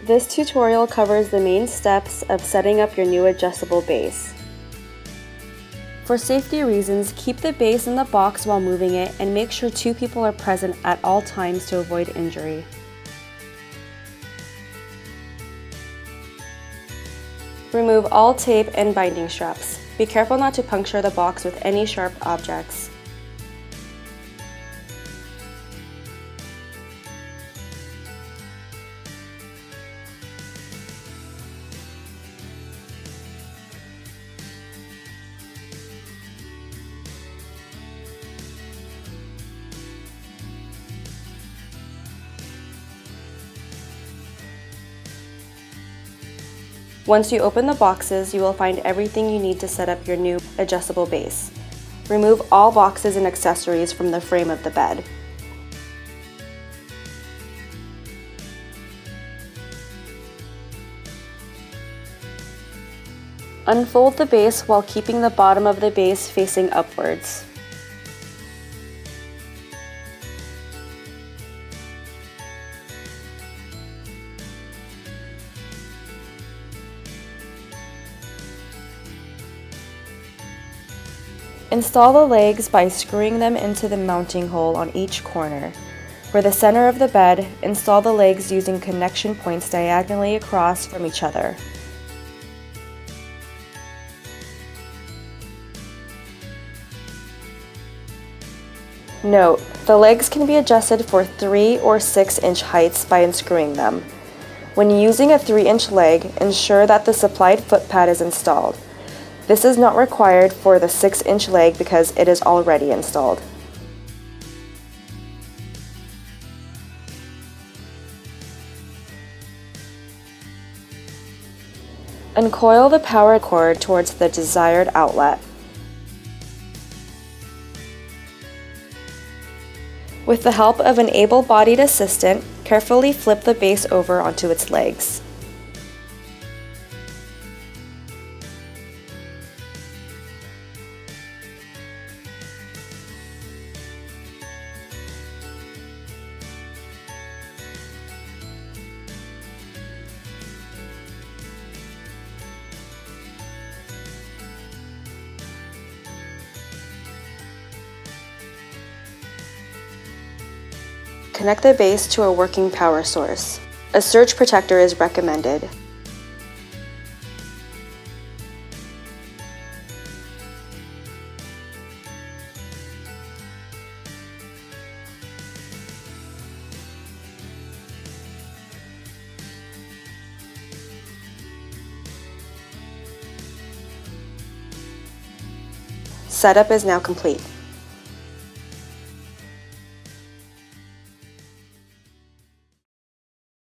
This tutorial covers the main steps of setting up your new adjustable base. For safety reasons, keep the base in the box while moving it and make sure 2 people are present at all times to avoid injury. Remove all tape and binding straps. Be careful not to puncture the box with any sharp objects. Once you open the boxes, you will find everything you need to set up your new adjustable base. Remove all boxes and accessories from the frame of the bed. Unfold the base while keeping the bottom of the base facing upwards. Install the legs by screwing them into the mounting hole on each corner. For the center of the bed, install the legs using connection points diagonally across from each other. Note, the legs can be adjusted for 3 or 6 inch heights by unscrewing them. When using a 3-inch leg, ensure that the supplied foot pad is installed. This is not required for the 6-inch leg because it is already installed. Uncoil the power cord towards the desired outlet. With the help of an able-bodied assistant, carefully flip the base over onto its legs. Connect the base to a working power source. A surge protector is recommended. Setup is now complete.